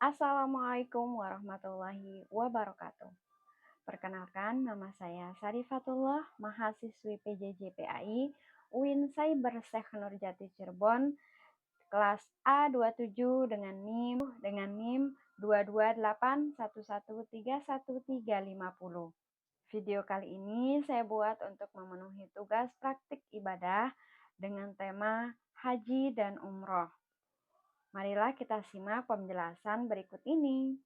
Assalamualaikum warahmatullahi wabarakatuh. Perkenalkan, nama saya Sarifatullah, mahasiswi PJJ-PAI, UIN Cyber Nurjati Cirebon, kelas A27 dengan NIM 228113130. Video kali ini saya buat untuk memenuhi tugas praktik ibadah dengan tema Haji dan Umroh. Marilah kita simak penjelasan berikut ini.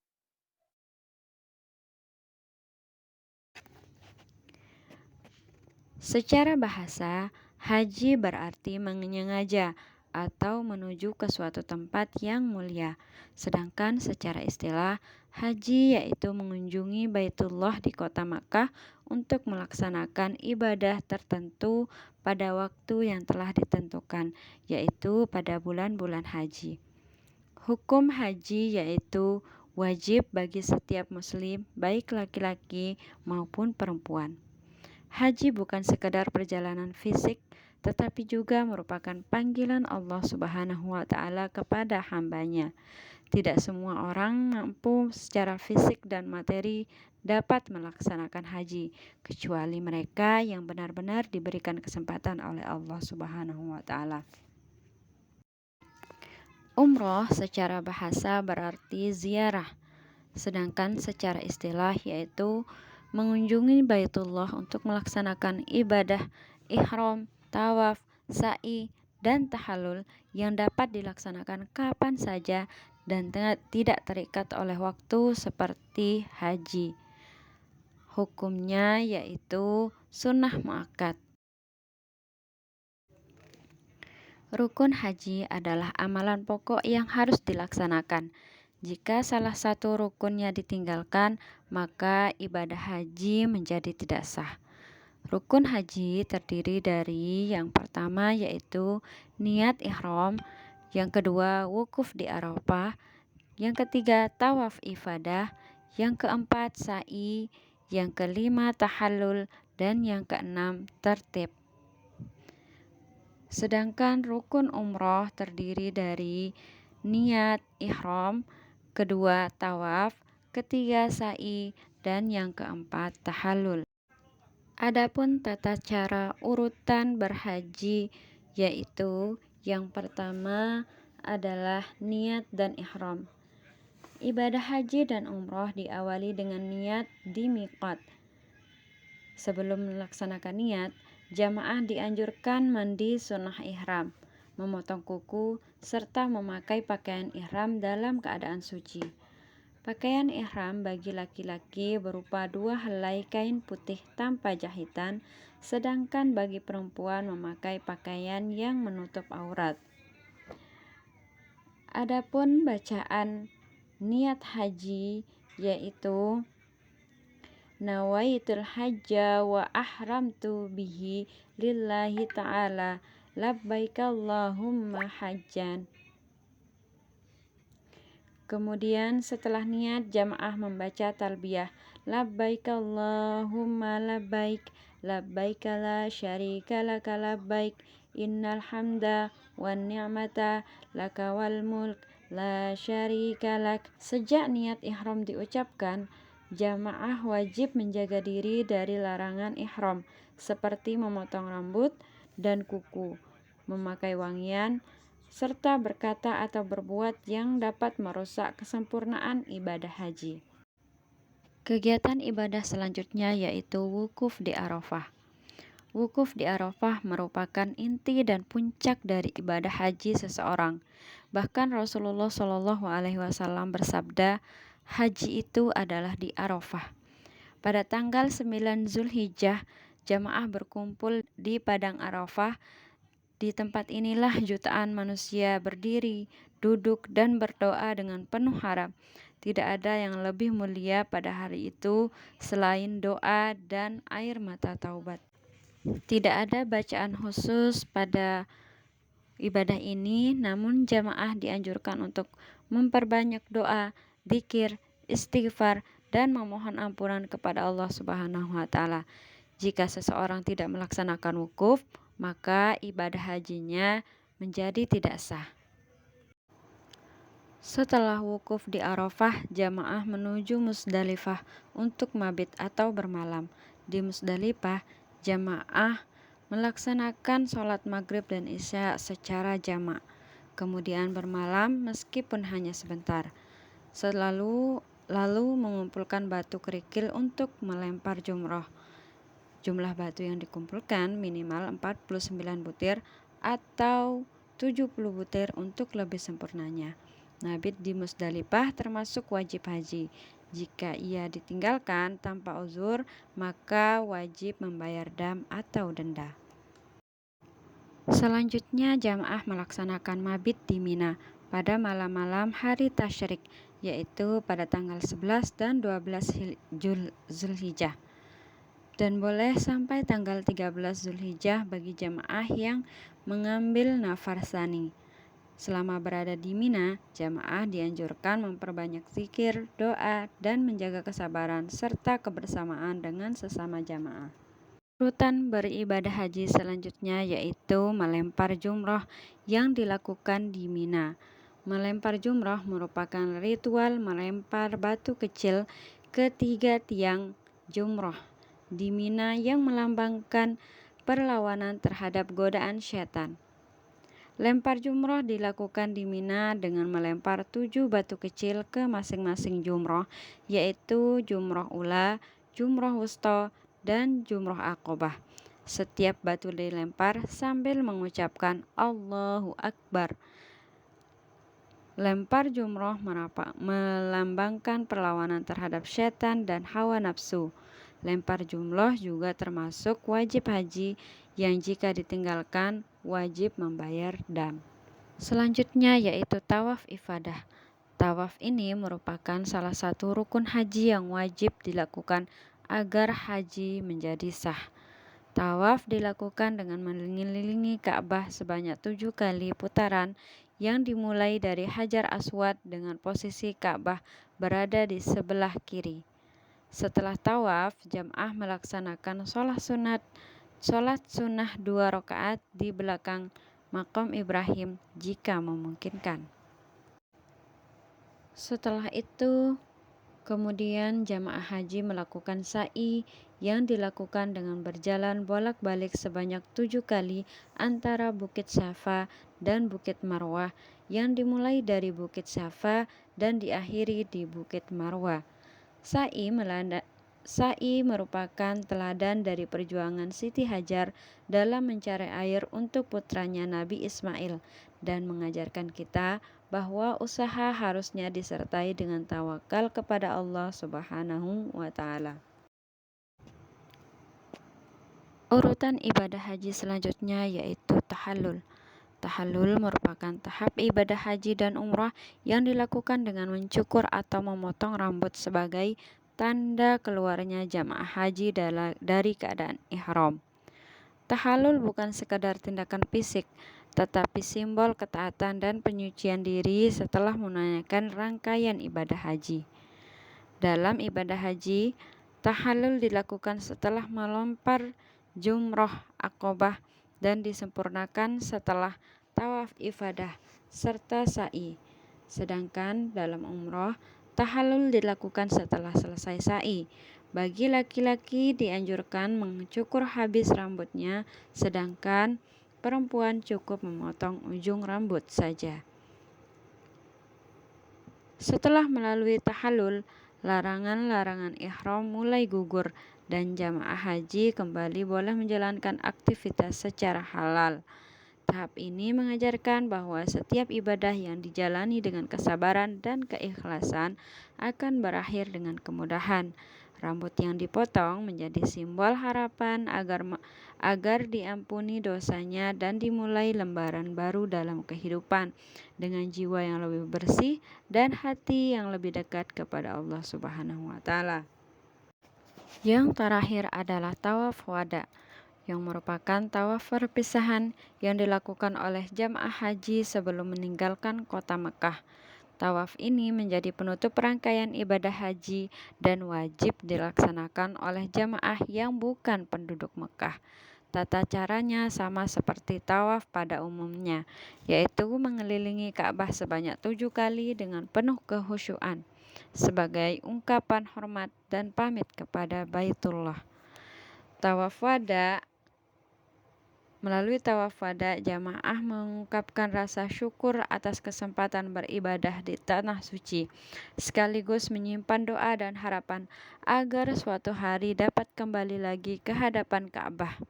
Secara bahasa, haji berarti menyengaja atau menuju ke suatu tempat yang mulia. Sedangkan secara istilah, haji yaitu mengunjungi Baitullah di kota Makkah untuk melaksanakan ibadah tertentu pada waktu yang telah ditentukan, yaitu pada bulan-bulan haji. Hukum haji yaitu wajib bagi setiap muslim, baik laki-laki maupun perempuan. Haji bukan sekadar perjalanan fisik, tetapi juga merupakan panggilan Allah Subhanahu wa Ta'ala kepada hambanya. Tidak semua orang mampu secara fisik dan materi dapat melaksanakan haji, kecuali mereka yang benar-benar diberikan kesempatan oleh Allah Subhanahu wa Ta'ala. Umroh secara bahasa berarti ziarah, sedangkan secara istilah yaitu mengunjungi Baitullah untuk melaksanakan ibadah ihram, tawaf, sa'i, dan tahallul yang dapat dilaksanakan kapan saja dan tidak terikat oleh waktu seperti haji. Hukumnya yaitu sunnah muakkad. Rukun haji adalah amalan pokok yang harus dilaksanakan. Jika salah satu rukunnya ditinggalkan, maka ibadah haji menjadi tidak sah. Rukun haji terdiri dari yang pertama yaitu niat ihram, yang kedua wukuf di Arafah, yang ketiga tawaf ifadah, yang keempat sa'i, yang kelima tahallul, dan yang keenam tertib. Sedangkan rukun umroh terdiri dari niat ihram, kedua tawaf, ketiga sa'i, dan yang keempat tahallul. Adapun tata cara urutan berhaji yaitu yang pertama adalah niat dan ihram. Ibadah haji dan umroh diawali dengan niat di miqat. Sebelum melaksanakan niat, jamaah dianjurkan mandi sunnah ihram, memotong kuku, serta memakai pakaian ihram dalam keadaan suci. Pakaian ihram bagi laki-laki berupa 2 helai kain putih tanpa jahitan, sedangkan bagi perempuan memakai pakaian yang menutup aurat. Adapun bacaan niat haji yaitu nawaitul hajja wa ahramtu bihi lillahi ta'ala labbaik Allahumma hajjan. Kemudian setelah niat jamaah membaca talbiyah labbaik Allahumma labbaik labbaik la syarika laka labbaik innal hamda wan ni'mata laka wal mulk la syarika lak. Sejak niat ihram diucapkan, jamaah wajib menjaga diri dari larangan ihram seperti memotong rambut dan kuku, memakai wangian, serta berkata atau berbuat yang dapat merusak kesempurnaan ibadah haji. Kegiatan ibadah selanjutnya yaitu wukuf di Arafah. Wukuf di Arafah merupakan inti dan puncak dari ibadah haji seseorang. Bahkan Rasulullah SAW bersabda, haji itu adalah di Arafah. Pada tanggal 9 Zulhijjah, jamaah berkumpul di Padang Arafah. Di tempat inilah jutaan manusia berdiri, duduk, dan berdoa dengan penuh harap. Tidak ada yang lebih mulia pada hari itu selain doa dan air mata taubat. Tidak ada bacaan khusus pada ibadah ini, namun jamaah dianjurkan untuk memperbanyak doa, dzikir, istighfar, dan memohon ampunan kepada Allah Subhanahu wa Ta'ala. Jika seseorang tidak melaksanakan wukuf, maka ibadah hajinya menjadi tidak sah. Setelah wukuf di Arafah, jamaah menuju Musdalifah untuk mabit atau bermalam. Di Musdalifah, jamaah melaksanakan sholat maghrib dan isya secara jamak, kemudian bermalam meskipun hanya sebentar. Lalu mengumpulkan batu kerikil untuk melempar jumroh. Jumlah batu yang dikumpulkan minimal 49 butir atau 70 butir untuk lebih sempurnanya. Mabit di Musdalifah termasuk wajib haji. Jika ia ditinggalkan tanpa uzur, maka wajib membayar dam atau denda. Selanjutnya jamaah melaksanakan mabit di Mina pada malam-malam hari tasyrik, yaitu pada tanggal 11 dan 12 Zulhijjah, dan boleh sampai tanggal 13 Zulhijjah bagi jamaah yang mengambil nafar tsani. Selama berada di Mina, jamaah dianjurkan memperbanyak zikir, doa, dan menjaga kesabaran serta kebersamaan dengan sesama jamaah. Urutan beribadah haji selanjutnya yaitu melempar jumroh yang dilakukan di Mina. Melempar jumroh merupakan ritual melempar batu kecil ke 3 tiang jumroh di Mina yang melambangkan perlawanan terhadap godaan syaitan. Lempar jumroh dilakukan di Mina dengan melempar 7 batu kecil ke masing-masing jumroh, yaitu jumroh ula, jumroh wusta, dan jumroh aqobah. Setiap batu dilempar sambil mengucapkan Allahu Akbar. Lempar jumroh melambangkan perlawanan terhadap syaitan dan hawa nafsu. Lempar jumroh juga termasuk wajib haji yang jika ditinggalkan wajib membayar dam. Selanjutnya yaitu tawaf ifadah. Tawaf ini merupakan salah satu rukun haji yang wajib dilakukan agar haji menjadi sah. Tawaf dilakukan dengan mengelilingi Ka'bah sebanyak 7 kali putaran yang dimulai dari Hajar Aswad dengan posisi Ka'bah berada di sebelah kiri. Setelah tawaf, jamaah melaksanakan sholat sunnah 2 rakaat di belakang Maqam Ibrahim jika memungkinkan. Setelah itu, kemudian jamaah haji melakukan sa'i yang dilakukan dengan berjalan bolak-balik sebanyak 7 kali antara Bukit Safa dan Bukit Marwah yang dimulai dari Bukit Safa dan diakhiri di Bukit Marwah. Sa'i merupakan teladan dari perjuangan Siti Hajar dalam mencari air untuk putranya Nabi Ismail dan mengajarkan kita bahwa usaha harusnya disertai dengan tawakal kepada Allah Subhanahu wa Ta'ala. Urutan ibadah haji selanjutnya yaitu tahallul. Tahallul merupakan tahap ibadah haji dan umrah yang dilakukan dengan mencukur atau memotong rambut sebagai tanda keluarnya jamaah haji dari keadaan ihram. Tahallul bukan sekadar tindakan fisik, tetapi simbol ketaatan dan penyucian diri setelah menunaikan rangkaian ibadah haji. Dalam ibadah haji, tahallul dilakukan setelah melempar jumroh aqobah dan disempurnakan setelah tawaf ifadah serta sa'i. Sedangkan dalam umroh, tahallul dilakukan setelah selesai sa'i. Bagi laki-laki dianjurkan mencukur habis rambutnya, sedangkan perempuan cukup memotong ujung rambut saja. Setelah melalui tahallul, larangan-larangan ihram mulai gugur dan jamaah haji kembali boleh menjalankan aktivitas secara halal. Tahap ini mengajarkan bahwa setiap ibadah yang dijalani dengan kesabaran dan keikhlasan akan berakhir dengan kemudahan. Rambut yang dipotong menjadi simbol harapan agar diampuni dosanya dan dimulai lembaran baru dalam kehidupan dengan jiwa yang lebih bersih dan hati yang lebih dekat kepada Allah Subhanahu wa Ta'ala. Yang terakhir adalah tawaf wada, yang merupakan tawaf perpisahan yang dilakukan oleh jamaah haji sebelum meninggalkan kota Mekah. Tawaf ini menjadi penutup rangkaian ibadah haji dan wajib dilaksanakan oleh jamaah yang bukan penduduk Mekah. Tata caranya sama seperti tawaf pada umumnya, yaitu mengelilingi Ka'bah sebanyak 7 kali dengan penuh kekhusyuan, sebagai ungkapan hormat dan pamit kepada Baitullah. Melalui tawaf wada, jamaah mengungkapkan rasa syukur atas kesempatan beribadah di tanah suci, sekaligus menyimpan doa dan harapan agar suatu hari dapat kembali lagi ke hadapan Ka'bah.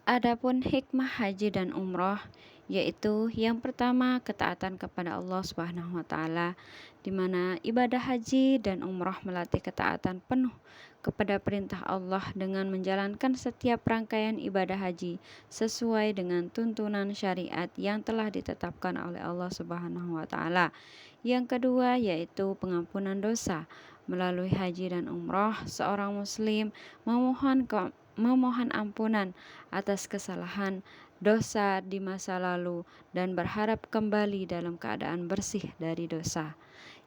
Adapun hikmah haji dan umroh, yaitu yang pertama ketaatan kepada Allah Subhanahu wa taala, di mana ibadah haji dan umroh melatih ketaatan penuh kepada perintah Allah dengan menjalankan setiap rangkaian ibadah haji sesuai dengan tuntunan syariat yang telah ditetapkan oleh Allah Subhanahu wa taala. Yang kedua yaitu pengampunan dosa. Melalui haji dan umroh, seorang muslim memohon ampunan atas kesalahan dosa di masa lalu dan berharap kembali dalam keadaan bersih dari dosa.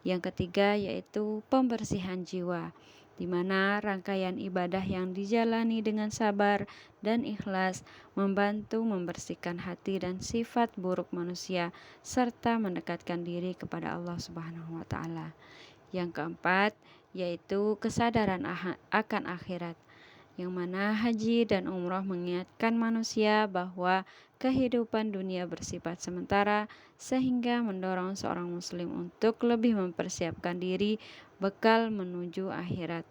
Yang ketiga yaitu pembersihan jiwa, di mana rangkaian ibadah yang dijalani dengan sabar dan ikhlas membantu membersihkan hati dan sifat buruk manusia serta mendekatkan diri kepada Allah Subhanahu wa taala. Yang keempat yaitu kesadaran akan akhirat, yang mana haji dan umroh mengingatkan manusia bahwa kehidupan dunia bersifat sementara, sehingga mendorong seorang muslim untuk lebih mempersiapkan diri bekal menuju akhirat.